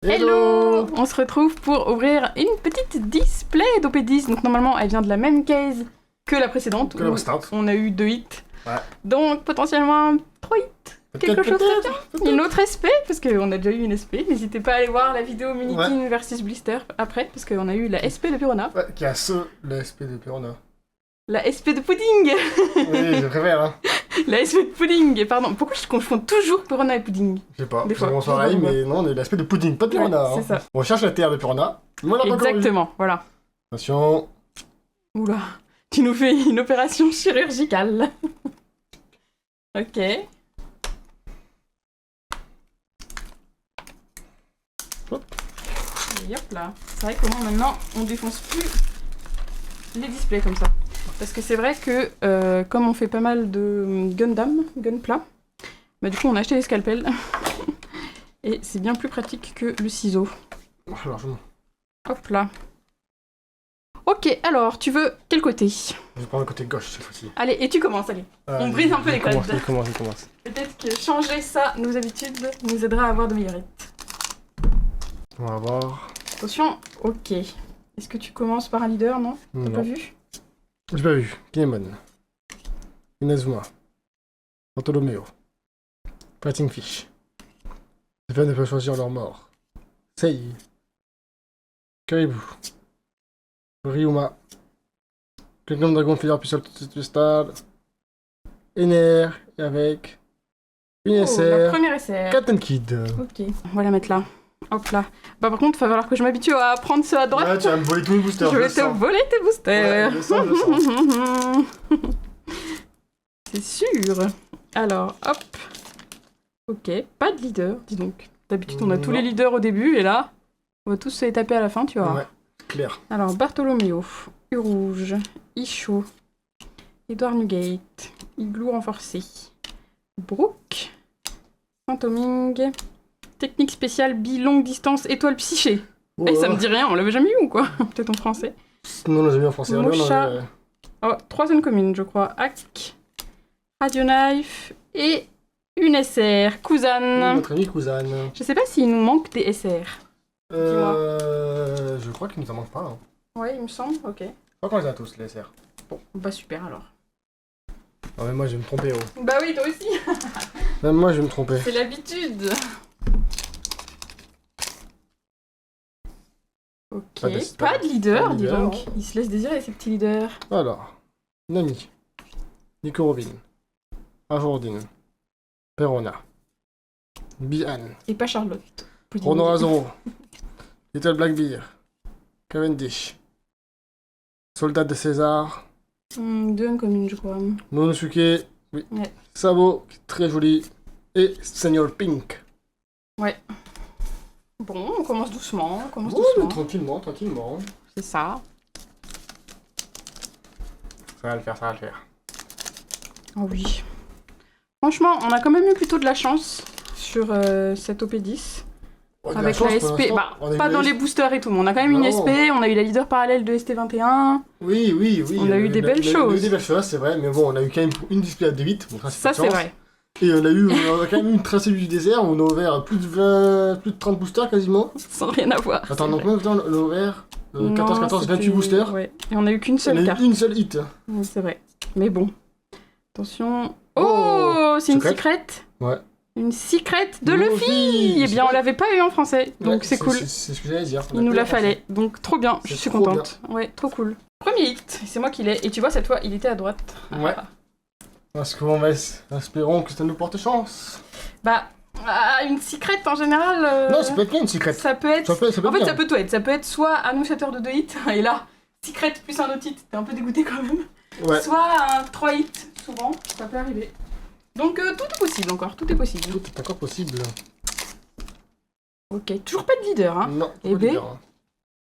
Hello! On se retrouve pour ouvrir une petite display d'OP10. Donc normalement elle vient de la même case que la précédente. Que la précédente. On a eu 2 hits. Ouais. Donc potentiellement 3 hits. Quelque chose comme ça. Une autre SP, parce qu'on a déjà eu une SP. N'hésitez pas à aller voir la vidéo Minikin versus Blister après, parce qu'on a eu la SP de Purona. Ouais, qui a la SP de Purona. La SP de Pudding. Oui, je préfère, hein. La SP de Pudding, pardon. Pourquoi je confonds toujours Purona et Pudding? Je sais pas, Des fois. on s'en raille, mais non, on a l'aspect de pudding, pas de Purona. Ouais, c'est hein. ça. On cherche la terre de Purona, mais on l'a pas encore eu. Exactement, voilà. Attention. Oula, tu nous fais une opération chirurgicale. Ok. Hop. Et hop là. C'est vrai que maintenant, on défonce plus les displays comme ça. Parce que c'est vrai que, comme on fait pas mal de Gundam, Gunpla, bah du coup on a acheté des scalpels. Et c'est bien plus pratique que le ciseau. Largement. Hop là. Ok, alors, tu veux quel côté? Je prends le côté gauche cette fois-ci. Allez, et tu commences, allez. On brise un peu les codes. Il commence. Peut-être que changer ça, nos habitudes, nous aidera à avoir de meilleures hits. On va voir. Attention, ok. Est-ce que tu commences par un leader, non? T'as Non. pas vu? J'ai pas vu. Kinemon. Inazuma. Bartolomeo. Fighting Fish. Les fans ne peuvent choisir leur mort. Sei. Caribou. Ryuma. Quelqu'un de Dragon Feeder Puissant Cristal. Ener. Et avec. Une Oh, la SR. première SR. Captain Kid. Ok, on va la mettre là. Hop là. Bah par contre, il va falloir que je m'habitue à prendre ceux à droite. Ouais, tu vas me voler tous les boosters. Je vais te voler tes boosters. Ouais, je le sens. C'est sûr. Alors, hop. Ok, pas de leader, dis donc. D'habitude, on a tous Non. les leaders au début, et là, on va tous se les taper à la fin, tu vois. Ouais, clair. Alors, Bartolomeo, U-Rouge, Isho, Edouard Nugate, Igloo renforcé, Brooke, Phantoming, technique spéciale bi-longue distance étoile psyché. Oh, Eh, ça me dit rien, on l'avait jamais eu ou quoi? Peut-être en français. Non, on l'a mis en français. Mocha. Non, Oh, 3 zones communes, je crois. Hack, Radio Knife et une SR, Kuzan. notre ami Kuzan. Je sais pas s'il nous manque des SR. Je crois qu'il nous en manque pas. Hein. Ouais, il me semble, ok. Je crois qu'on les a tous, les SR. Bon, bah super alors. Non, mais moi, je vais me tromper, oh. Bah oui, toi aussi. Même moi, je vais me tromper. C'est l'habitude. Ok, Pas pas de leader, pas de dis leader, donc. non. Il se laisse désirer, ces petits leaders. Alors, Nami, Nico Robin, Ajordine, Perona, Bihan, Et pas Charlotte. Pudding. Rono Azoro, Little Blackbeard, Cavendish, Soldat de César, 2 incommunes, je crois. Monosuke, oui, Ouais. Sabo, qui est très joli, et Senior Pink. Bon, on commence doucement, Oh, mais tranquillement. C'est ça. Ça va le faire. Oh oui. Franchement, on a quand même eu plutôt de la chance sur cette OP10. Oh, de la Avec chance, la pour SP, l'instant. bah, On a eu pas la dans SP. les boosters et tout, mais on a quand même une Non. SP, on a eu la leader parallèle de ST21. Oui. On a eu des belles On a choses. eu des belles choses, c'est vrai, mais bon, on a eu quand même une display à D8, donc Ça, c'est vrai. Et on a quand même eu une tracée du désert où on a ouvert plus de 30 boosters quasiment. Sans rien avoir. Attends, c'est donc vrai. même on a ouvert 14, Non, 28 c'était- boosters. Ouais. Et on a eu qu'une On seule a carte. eu une seule hit. Oui, c'est vrai. Mais bon. Attention. Oh, Oh, c'est une secret. secrète. Ouais. Une secrète de Luffy. Eh bien, on l'avait pas eu en français, donc Ouais, c'est cool. C'est ce que j'allais dire. Il nous la fallait, donc trop bien, je C'est suis trop contente. Ouais, trop cool. Premier hit, c'est moi qui l'ai. Et tu vois, cette fois, il était à droite. Ouais. Parce qu'on va espérons que ça nous porte chance. Bah, une secrète en général. Non, ça peut être bien une secrète. Ça peut être. Ça peut En fait, bien. ça peut tout être. Ça peut être soit annonciateur de 2 hits, et là, secrète plus un autre hit, t'es un peu dégoûté quand même. Ouais. Soit un 3 hits, souvent, ça peut arriver. Donc tout est possible encore, tout est possible. Tout est encore possible. Ok, toujours pas de leader, hein. Non. Et faut B le dire, hein.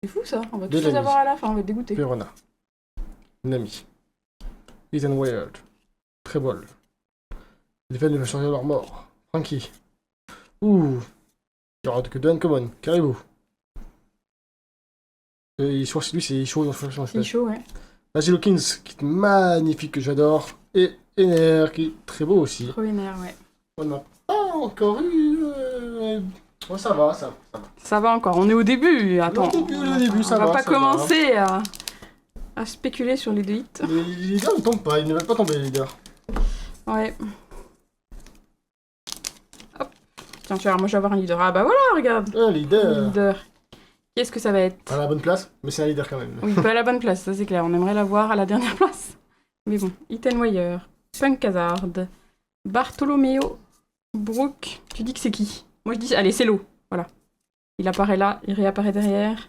C'est fou ça, on va tous Deux les amis. avoir à la fin, on va être dégoûté. Perona. Nami. Ethan Wild. Trebol. Les fans veulent changer leur mort. Frankie. Ouh. Il y aura que deux uncommon. Caribou. Je crois que lui c'est chaud. C'est chaud, ouais. Agile Hawkins, qui est magnifique, que j'adore. Et Ener, qui est très beau aussi. Trop vénère, ouais. On n'a pas encore eu Ouais, ça va, ça va. Ça va encore, on est au début. Attends, Au début, ça on va va, pas ça va. commencer à spéculer sur les deux hits. Les leaders ne tombent pas, ils ne veulent pas tomber, les leaders. Ouais. Hop. Tiens, tu vois, moi je vais avoir un leader. Ah bah voilà, regarde. Un leader. Leader. Qu'est-ce que ça va être? À la bonne place, mais c'est un leader quand même. Oui, pas à la bonne place, ça c'est clair. On aimerait l'avoir à la dernière place. Mais bon, Ethan Wire, Punk Hazard, Bartolomeo, Brooke. Tu dis que c'est qui? Moi je dis, allez, c'est l'eau. Voilà. Il apparaît là, il réapparaît derrière.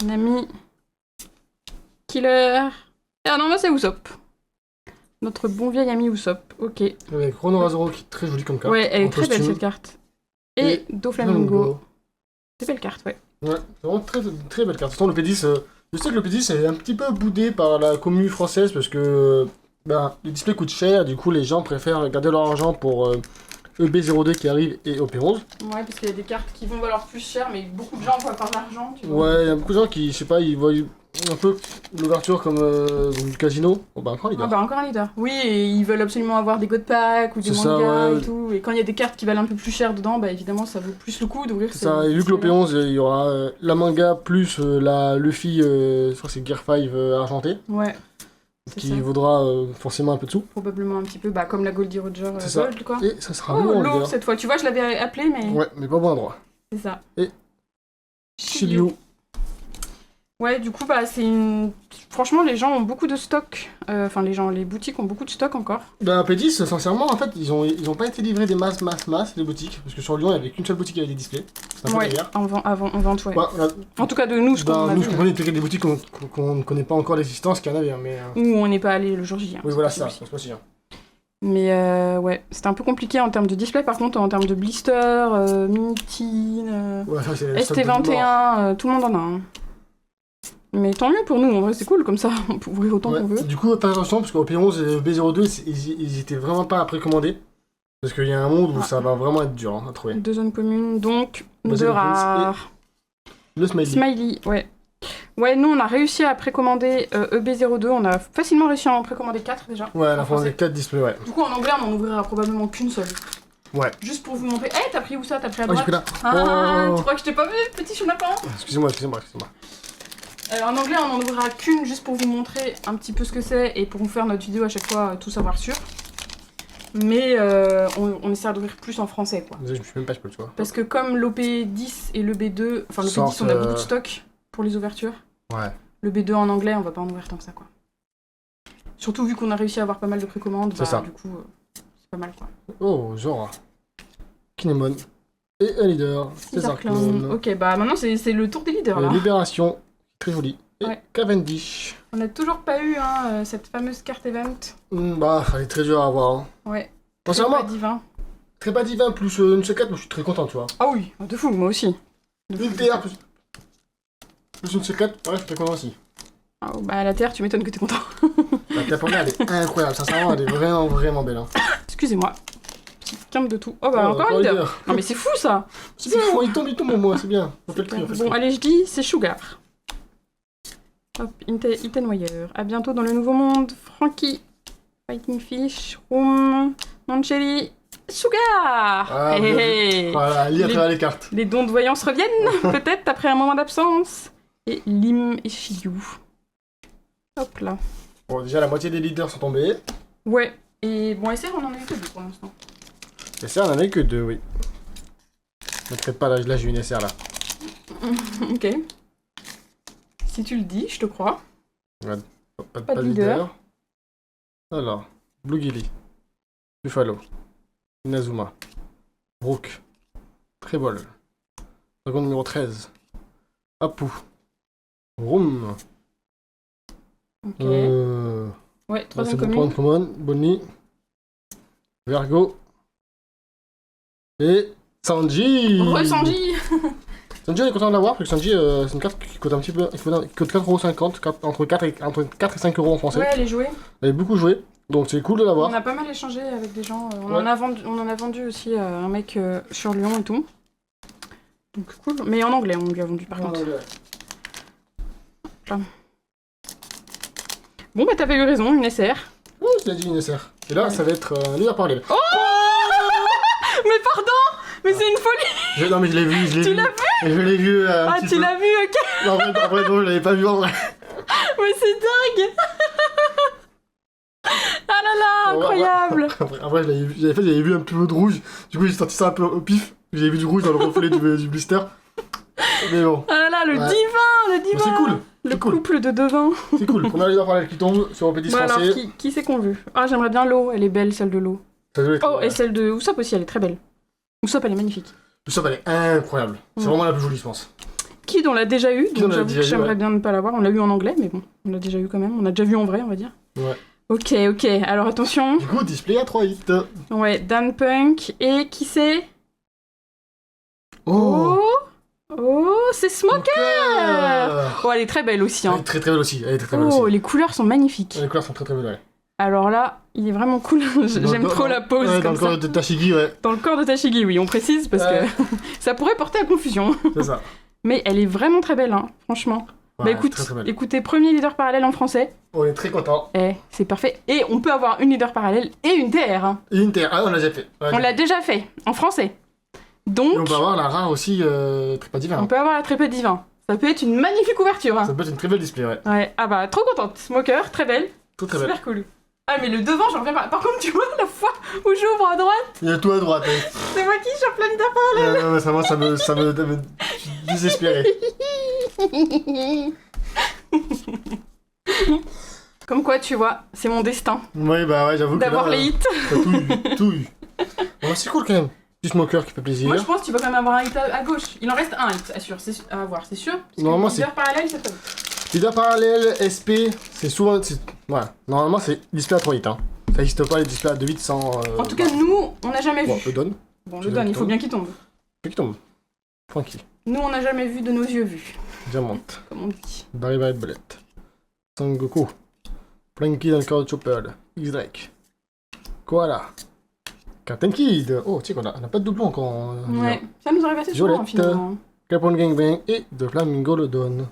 Nami. Killer. Ah non, bah c'est Usopp. Notre bon vieil ami Usopp. Ok. Avec Chrono Razoro qui est très joli comme carte. Ouais, elle est en très belle costume. cette carte. Et Doflamingo. C'est belle carte, ouais. Ouais, c'est vraiment très, très belle carte. Pourtant, le P10, je sais que le P10 est un petit peu boudé par la commune française parce que les displays coûtent cher, du coup les gens préfèrent garder leur argent pour EB02 qui arrive et OP11. Ouais, parce qu'il y a des cartes qui vont valoir plus cher, mais beaucoup de gens voient par l'argent, tu vois. Ouais, il y a beaucoup de gens qui, je sais pas, ils voient un peu l'ouverture comme du casino. Bon bah encore Ah leader. bah encore un leader. Oui, et ils veulent absolument avoir des God Pack ou des C'est ça, mangas ouais. et tout. Et quand il y a des cartes qui valent un peu plus cher dedans, bah évidemment ça vaut plus le coup d'ouvrir C'est ça, et vu que l'OP11, il y aura la manga plus la Luffy, je crois que c'est Gear 5 argenté, Ouais, c'est qui ça. vaudra forcément un peu de sous. Probablement un petit peu, bah comme la Goldie Roger C'est ça. Gold, quoi. Et ça sera Oh, l'eau en l'eau leader. cette fois. Tu vois, je l'avais appelé, mais Ouais, mais pas au bon endroit. c'est ça. Shiryu. Ouais, du coup, bah c'est une... Franchement, les gens ont beaucoup de stock. Enfin, les boutiques ont beaucoup de stock encore. Ben, P10, sincèrement, en fait, ils ont pas été livrés des masses, les boutiques. Parce que sur Lyon, il y avait qu'une seule boutique qui avait des displays. C'est un peu Ouais, derrière. en vente, ouais. Ouais, En tout cas, de nous, ce qu'on a nous, vu. je comprenais des boutiques qu'on ne connaît pas encore l'existence qu'il y en avait, hein, mais... Ou on n'est pas allé le jour J. Hein, Oui, voilà, possible ça, aussi. c'est possible. Mais ouais, c'était un peu compliqué en termes de display. Par contre, en termes de blister, Mini-Teen, Ouais, ça, c'est le stock de mort. ST21, tout le monde en a un. Mais tant mieux pour nous, en vrai, c'est cool, comme ça, on peut ouvrir autant Ouais. qu'on veut. Du coup, faites attention, parce qu'au P11 et B02, ils étaient vraiment pas à précommander. Parce qu'il y a un monde où Ah. ça va vraiment être dur à trouver. Deux zones communes, donc Bah, deux c'est le rares. Le Smiley. Smiley, ouais. Ouais, nous, on a réussi à précommander EB02, on a facilement réussi à en précommander 4 déjà. Ouais, en la fois, français. on a 4 displays, ouais. Du coup, en anglais, on en ouvrira probablement qu'une seule. Ouais. Juste pour vous montrer. Eh, t'as pris où ça? T'as pris à Oh, j'ai droite? pris là. Ah, Oh. tu crois que je t'ai pas vu, petit chenapan? Excusez-moi. En anglais, on en ouvrira qu'une juste pour vous montrer un petit peu ce que c'est et pour vous faire notre vidéo à chaque fois, tout savoir sûr. Mais on essaiera d'ouvrir plus en français, quoi. Désolé, je me suis même pas, je peux le voir. Parce que comme l'OP10 et le B2, enfin le B10, Sortent, on a beaucoup de stock pour les ouvertures. Ouais. Le B2 en anglais, on va pas en ouvrir tant que ça, quoi. Surtout vu qu'on a réussi à avoir pas mal de précommandes, C'est bah, ça. du coup, c'est pas mal, quoi. Oh, Zora. Kinemon. Et un leader. César Clone. Ok, bah maintenant c'est le tour des leaders, là. Libération. Très joli. Et Ouais. Cavendish. On a toujours pas eu hein, cette fameuse carte event. Bah, elle est très dur à avoir. Hein. Ouais. Sincèrement, Pas divin. très pas divin plus une C4, moi je suis très content, tu vois. Ah oui, de fou, moi aussi. Une TR plus une C4, ouais, je suis très content aussi. Ah, bah la terre, tu m'étonnes que t'es content. La TR pour elle est incroyable, sincèrement, elle est vraiment, vraiment belle. Hein. Excusez-moi. Petite quinte de tout. Oh bah Oh, encore un leader. Non mais c'est fou ça. C'est bien, il tombe au moins, c'est bien. On fait le tri, on fait le Bon, tri. allez, je dis, c'est Sugar. Hop, Ethan Wire. À bientôt dans le nouveau monde. Frankie. Fighting Fish. Room. Mancheli. Sugar. Ah, bien Hey. Voilà, lis à Les- travers les cartes. Les dons de voyance reviennent, peut-être, après un moment d'absence. Et Lim et Shiyu. Hop là. Bon, déjà, la moitié des leaders sont tombés. Ouais. Et bon, SR, on en a eu que deux pour l'instant. Et ça, on en a que 2, oui. Ne traite pas, là j'ai une SR là. Ok. Si tu le dis, je te crois. Pas de leader. Alors, Blue Gilly, Buffalo, Inazuma, Brooke, Trébol, dragon numéro 13, Apu, Room, Ok. c'est Ouais, troisième bon pour commune. Common, Bonnie, Vergo, et Sanji. Re-Sanji. Sanji, on est content de l'avoir, parce que Sanji, c'est une carte qui coûte un petit peu, qui coûte 4,50€, entre 4 et 5 euros en français. Ouais, elle est jouée. Elle est beaucoup jouée, donc c'est cool de l'avoir. On a pas mal échangé avec des gens. On, Ouais. on en a vendu aussi à un mec sur Lyon et tout. Donc cool. Mais en anglais, on lui a vendu par contre. Bon, bah t'avais eu raison, une SR. Oui, il a dit une SR. Et là, Ouais. ça va être un leader par level. Oh Mais pardon Mais c'est une folie. Non mais je l'ai vu, je l'ai vu. Tu l'as vu? Et je l'ai vu Ah, tu l'as vu, ok. Non, en vrai, non, je l'avais pas vu en vrai. Mais c'est dingue. Ah là là, incroyable. Après, j'avais vu un petit peu de rouge. Du coup, j'ai sorti ça un peu au pif. J'avais vu du rouge dans le reflet du blister. Mais bon. Ah là là, le Ouais. divin, le divin. C'est cool. Le C'est cool. couple de devins. C'est cool. Première leader parallèle qui tombe sur Opédis Bon, alors, français. qui c'est qu'on veut? Ah, j'aimerais bien l'eau. Elle est belle, celle de l'eau. Ça doit être, Oh, et celle de Usopp aussi, elle est très belle. Usopp, elle est magnifique. Le sop, elle est incroyable. C'est vraiment la plus jolie, je pense. Kid, on l'a déjà eu, Kid, on donc l'a j'avoue déjà que eu, j'aimerais ouais. bien ne pas l'avoir. On l'a eu en anglais, mais bon, on l'a déjà eu quand même. On a déjà vu en vrai, on va dire. Ouais. Ok, ok. Alors attention. Du coup, display à 3 hits. Ouais, Dan Punk. Et qui c'est? Oh, Oh, c'est Smoker. Smoker. Oh, elle est très belle aussi. Elle Hein. est très très belle aussi. Elle est très très belle Oh, aussi. les couleurs sont magnifiques. Les couleurs sont très très belles, ouais. Alors là, il est vraiment cool. J'aime trop la pose ouais, dans comme le ça. corps de Tashigi, ouais. Dans le corps de Tashigi, oui, on précise parce Ouais. que ça pourrait porter à confusion. C'est ça. Mais elle est vraiment très belle, hein, franchement. Ouais, Bah écoute, très, très belle. écoutez, premier leader parallèle en français. On est très contents. Eh, c'est parfait. Et on peut avoir une leader parallèle et une TR. Hein. Et une terre. Ah, on l'a déjà fait. On l'a déjà fait, en français. Et Donc, on peut avoir la rare aussi, très pas divin. on peut avoir la trépée divin. Ça peut être une magnifique ouverture. Hein. Ça peut être une très belle display, ouais. Ouais, ah bah, trop contente. Smoker, très belle. Très très belle. Super cool. Ah, mais le devant, j'en reviens pas. Par contre, tu vois, la fois où j'ouvre à droite, Il y a tout à droite. Hein. c'est moi qui chope la leader parallèle. Ouais, ça me désespéré. Comme quoi, tu vois, c'est mon destin Ouais, bah ouais, j'avoue que d'avoir là, les hits. t'as tout eu, tout eu. Bon, c'est cool quand même. Du smoker qui fait plaisir. Moi, je pense que tu vas quand même avoir un hit à gauche. Il en reste un hit, assure. C'est à voir, c'est sûr. Parce que Normalement, le leader parallèle, c'est pas ouf. Leader parallèle, SP, c'est souvent... Ouais, normalement c'est display à 3 hits. Hein. Ça n'existe pas les displays à 2 hits sans... En tout cas, nous, on n'a jamais Bon, vu. le donne. Bon, je le le donne, il donne. faut bien qu'il tombe. Qui tombe. Tranquille. Nous, on n'a jamais vu de nos yeux vus, Diamante. comme on dit. Barry White Bullet. Sangoku. Planky dans le corps de Chopper. X-Drake. Koala. Captain Kid. Oh, tu sais qu'on a pas de doublon encore. En Ouais, ça nous aurait passé souvent, Violette. finalement. Capone Gangbang et de Flamingo le donne.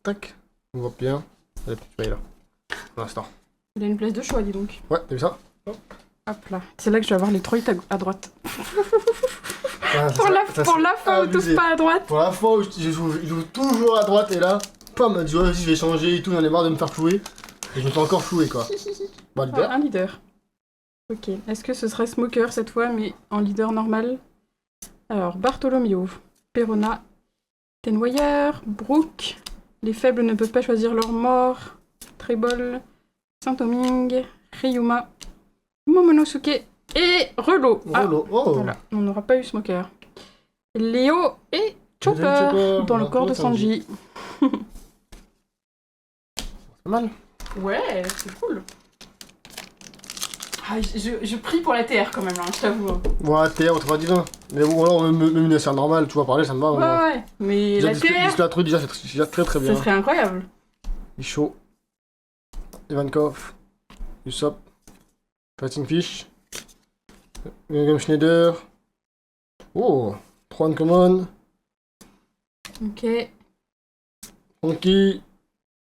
Tac. On voit bien. Allez, tu vas y là. Pour l'instant. Il a une place de choix, dis donc. Ouais, t'as vu ça? Hop là. C'est là que je vais avoir les 3 hits à droite. Ah, Pour la fois où tous abusé. pas à droite. Pour la fois où il joue toujours à droite et là, pam, tu vois, vas-y, je vais changer et tout, j'en ai marre de me faire flouer. Et je me fais encore flouer quoi. Bon, leader. Ah, un leader. Ok. Est-ce que ce serait Smoker cette fois, mais en leader normal? Alors, Bartholomew, Perona, Tenwire, Brooke. Les faibles ne peuvent pas choisir leur mort. Trebol, Saint-Oming, Ryuma, Momonosuke et Relo. Ah, Rolo. Oh. voilà, on n'aura pas eu Smoker. Léo et Chopper Chopper, dans le corps de Sanji. C'est pas mal. Ouais, c'est cool. Ah, je prie pour la TR quand même, hein, je t'avoue. hein. Ouais, TR, autrement divin. Mais bon, alors, même une SR normale, tu vois, parler, ça me va. moi. Ouais, mais Déjà, la TR, display à truc, déjà, c'est déjà très très bien. ça serait incroyable. Isho. Ivankov. Usopp. Fighting Fish. Gum Schneider. Oh, 3 uncommon. Ok. Funky.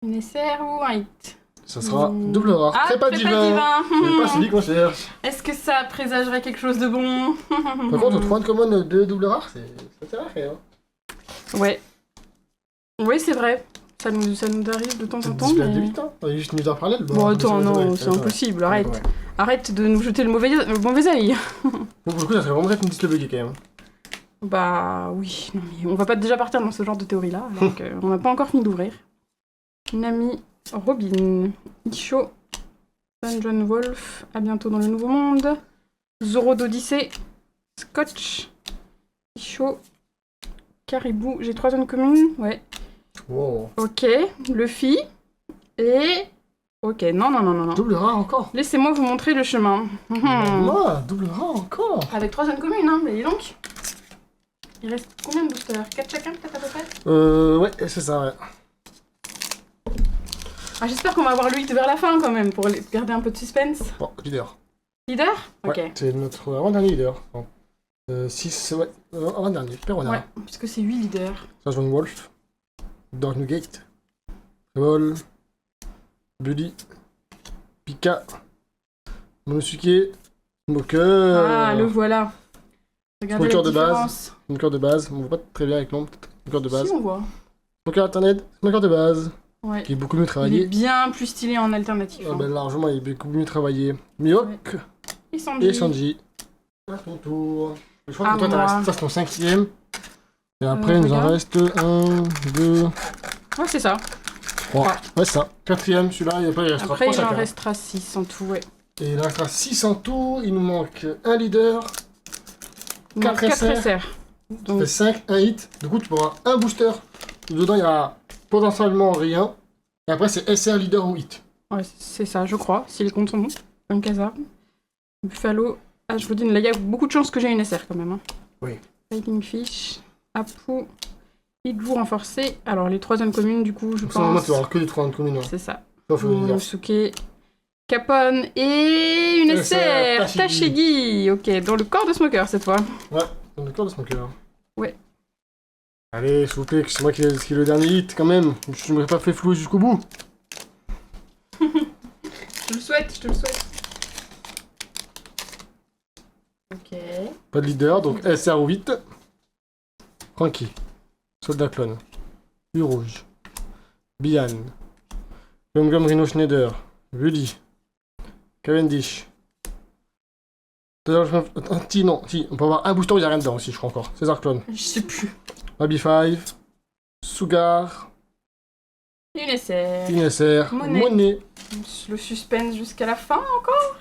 Une SR ou un hit? Ça sera double rare. Ah, Très pas divin. C'est pas celui qu'on cherche. Est-ce que ça présagerait quelque chose de bon? Par contre, 3 uncommon de double rare, c'est rare. Hein. Ouais. Oui, c'est vrai. Ça nous arrive de temps en C'est temps. display à Mais... 2 8 ans. Il y a juste une leader parallèle. Bon, attends, ouais, non, ouais, c'est ouais. impossible, arrête. Ouais. Arrête de nous jeter le mauvais œil. Bon, pour le coup, ça serait vraiment être une display buggée quand même. Bah oui, non mais on va pas déjà partir dans ce genre de théorie-là, alors qu'on n'a pas encore fini d'ouvrir. Nami, Robin, Isho, Dungeon Wolf, à bientôt dans le Nouveau Monde, Zoro d'Odyssée, Scotch, Isho, Caribou, j'ai 3 zones communes, ouais. Wow. Ok, Luffy, et... Ok, non. Double rare encore. Laissez-moi vous montrer le chemin. Moi, double rare encore. Avec 3 zones communes, hein, mais dis donc. Il reste combien de boosters? 4 chacun, peut-être à peu près? Ouais, c'est ça, ouais. Ah, j'espère qu'on va avoir le hit vers la fin quand même, pour garder un peu de suspense. Bon, leader. Leader? Ok. Ouais, c'est notre avant-dernier leader. 6, ouais, avant-dernier, Perona. Ouais, puisque c'est 8 leaders. Sasson Wolf. Dark Nugate. Vol. Buddy. Pika. Monosuke. Smoker. Ah, le voilà. Regardez Smoker la de base. différence. Smoker de base, on voit pas très bien avec l'ombre. Smoker de base. Si, on voit. Smoker alternate, smoker de base, Ouais. qui est beaucoup mieux Il est travaillé. bien plus stylé en alternatif. Ah hein. ben, largement, il est beaucoup mieux travaillé. Mihawk Et Sanji. et Sanji. À ton tour. Je crois À que toi, moi. ça c'est ton 5ème. Et après, il nous en regarde. reste 1, 2, Ouais, c'est ça. 3. Ouais, c'est ça. 4ème, celui-là, et après, il restera Après, 3 il en chacun. restera 6 en tout, ouais. Et il en restera 6 en tout. Il nous manque un leader. Il manque 4 4 SR. SR. Ça Donc, fait 5, un hit. Du coup, tu peux avoir un booster. Dedans, il y a potentiellement rien. Et après, c'est SR, leader ou hit. ouais, c'est ça, je crois. Si les comptes sont bons. Comme Khazar. Buffalo. Ah, je vous dis, là, il y a beaucoup de chances que j'ai une SR quand même. Hein. Oui. Fighting Fish. Apu. Igloo renforcé. Alors, les 3 zones communes, du coup, je Donc, ça, normalement, pense. tu vas avoir que des 3 de commune. C'est ça. Sauf le leader. Monosuke. Capone et une SR, SR. Tashigi. Tashigi. Ok, dans le corps de Smoker cette fois. On est d'accord de smoker. Ouais. Allez, s'il vous plaît, que c'est moi qui ai le dernier hit quand même. Je ne m'aurais pas fait flouer jusqu'au bout. Je te le souhaite, je te le souhaite. Ok. Pas de leader, donc SR ou hit. Frankie. Soldat clone. U rouge. Bian. Gum Rhino Schneider. Rudy. Cavendish. Non, si, on peut avoir un booster où il n'y a rien dedans aussi, je crois encore. César Clone. Je sais plus. Mabi 5. Sugar. Une SR. Une SR. Monnaie. Monnaie. Le suspense jusqu'à la fin encore.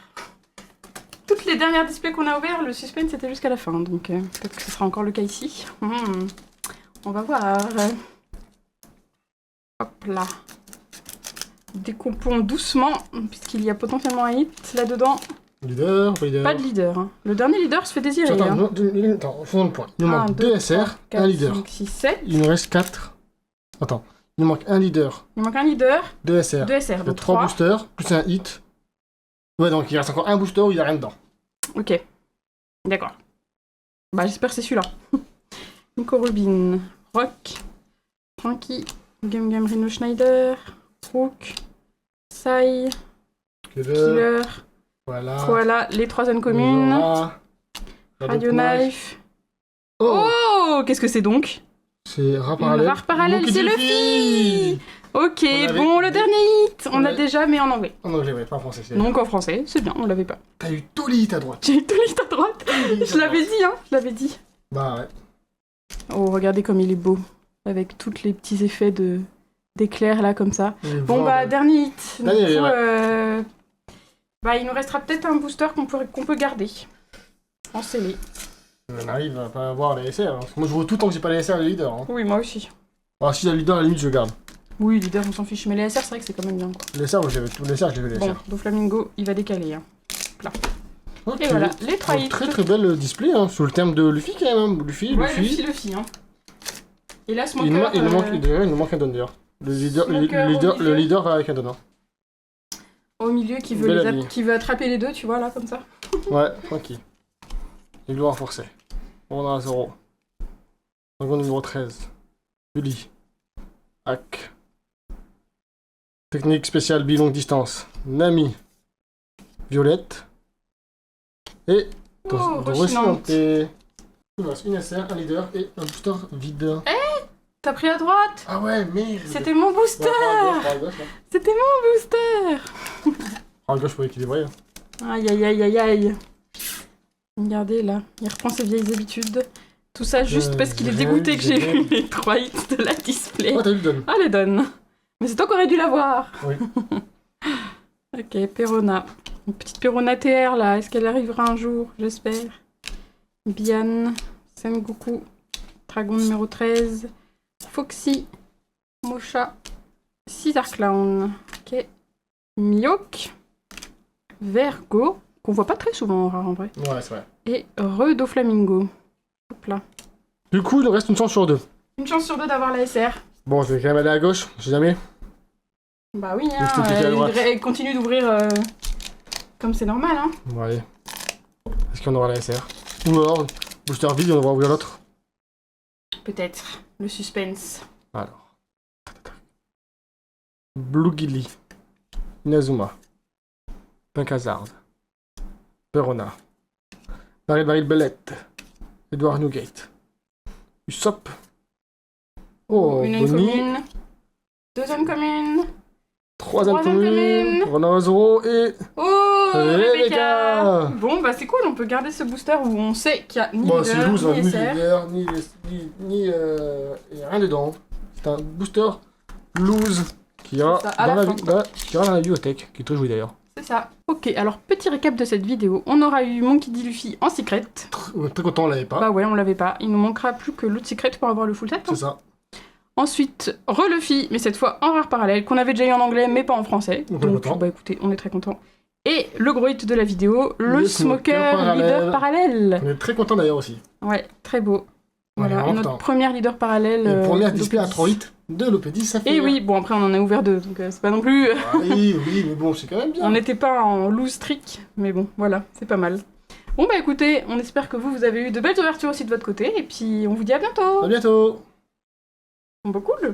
Toutes les dernières displays qu'on a ouverts, le suspense était jusqu'à la fin, donc peut-être que ce sera encore le cas ici. On va voir. Hop là. Décompons doucement, puisqu'il y a potentiellement un hit là-dedans. Leader, pas leader. Pas de leader. Hein. Le dernier leader se fait désirer. Attends, hein. attends, faisons le point. Il nous Un, manque deux, 2 SR, 4, un leader. 5, 6, 7. Il nous reste 4. Attends, il nous manque un leader, Il manque un leader, 2 SR. 2 SR, Ça fait donc 3 3. boosters, plus un hit. Ouais, donc il reste encore un booster où il n'y a rien dedans. Ok. D'accord. Bah j'espère que c'est celui-là. Nico Rubin, Rock, Frankie, Gum Rhino Schneider, Rook, Sai, Killer, Voilà. Koala, les 3 zones communes, Voilà. Radio Knife. Oh, Oh, qu'est-ce que c'est donc? c'est rare Une parallèle. rare parallèle, Monkey c'est Luffy. Luffy. Ok, On avait- bon, le dernier hit, on On l'a avait- déjà, mais en anglais. En anglais, ouais, pas en français. c'est- Donc en français, c'est bien, on l'avait pas. T'as eu tous les hits à droite. J'ai eu tout le hit à droite. Je l'avais dit, hein, je l'avais dit. Bah ouais. Oh, regardez comme il est beau. Avec tous les petits effets d'éclairs là, comme ça. Bon, bah, dernier hit. Du Dernier, coup, ouais. bah, il nous restera peut-être un booster qu'on peut garder. En scellé. On arrive à pas avoir les SR. Hein. Parce que moi je vois tout tant que j'ai pas les SR et les leaders. Hein. Oui, moi aussi. Alors si la leader, à la limite, je garde. Oui, leader, on s'en fiche. Mais les SR, c'est vrai que c'est quand même bien, quoi. Les SR, moi, j'avais tous les SR, je les avais les Bon, SR. Doflamingo, il va décaler. Hein. Ok. Et voilà, les 3 hits. Très très belle display, hein, sous le terme de Luffy quand même. Hein. Luffy, Ouais, Luffy. Luffy, hein. Et là, Il Smoker... nous, il nous manque un donner. Le leader, Smoker au le milieu. leader va avec un donneur. Au milieu, qui veut, Belle ligne. qui veut attraper les deux, tu vois, là, comme ça. Ouais, tranquille. Il doit renforcer. On a 0. Dragon numéro 13. Bully. Hack. Technique spéciale bi-longue distance. Nami. Violette. Et... Oh, Rossinante. Il nous reste une SR, un leader et un booster vide. T'as pris à droite. Ah ouais, merde. C'était mon booster. Ouais, à gauche, là. C'était mon booster. À gauche pour équilibrer. Aïe, aïe, aïe, aïe, aïe. Regardez, là, il reprend ses vieilles habitudes. Tout ça juste parce qu'il est dégoûté que j'ai eu les 3 hits de la display. Oh, t'as vu le donne. Ah, les donne. Mais c'est toi qui aurais dû l'avoir. Oui. Ok, Perona. Une petite Perona TR, là. Est-ce qu'elle arrivera un jour? J'espère. Bian. Sengoku. Dragon numéro 13. Foxy. Mocha. Caesar Clown. Ok. Mihawk. Vergo. Qu'on voit pas très souvent en rare, en vrai. Ouais, c'est vrai. Et Redoflamingo. Hop là. Du coup, il nous reste une chance sur 2. Une chance sur 2 d'avoir la SR. Bon, je vais quand même aller à gauche, je sais jamais. Bah oui, hein, Je te clique à droite. il continue d'ouvrir comme c'est normal, hein. Bon, allez. Est-ce qu'on aura la SR? Ou alors, booster vide, on va ouvrir l'autre. Peut-être. Le suspense. Alors. Blue Gilly. Inazuma. Punk Hazard. Perona. Baril Belette. Edouard Newgate. Usopp. Oh, Une Bonnie. commune. Deuxième commune. Troisième Troisième commune. commune. Ronan Zoro et... Oh, Rebecca. Rebecca. Bon, bah c'est cool, on peut garder ce booster où on sait qu'il y a ni Bon, c'est leader, loose, ni ni SR. leader, y a rien dedans. C'est un booster loose qui ira C'est ça, à dans la la, fin, vi- quoi. qui ira dans la bibliothèque, qui est très jolie d'ailleurs. C'est ça. Ok, alors petit récap de cette vidéo. On aura eu Monkey D. Luffy en secret. On est très content, on l'avait pas. Bah ouais, on l'avait pas. Il nous manquera plus que l'autre secret pour avoir le full set. hein. C'est ça. Ensuite, Re-Luffy, mais cette fois en rare parallèle, qu'on avait déjà eu en anglais, mais pas en français. On est très Donc, content. bah écoutez, on est très content. Et le gros hit de la vidéo, le Le Smoker Smoker Leader parallèle. On est très content d'ailleurs aussi. Ouais, très beau. On est Voilà, vraiment notre content. première leader parallèle. Et première d'OP10. display à 3-8 de l'OP10 Saphir. Et oui, bon après on en a ouvert deux, donc c'est pas non plus... Ah oui, oui, mais bon, c'est quand même bien. On n'était pas en loose trick, mais bon, voilà, c'est pas mal. Bon bah écoutez, on espère que vous avez eu de belles ouvertures aussi de votre côté, et puis on vous dit à bientôt. À bientôt. Bon bah cool.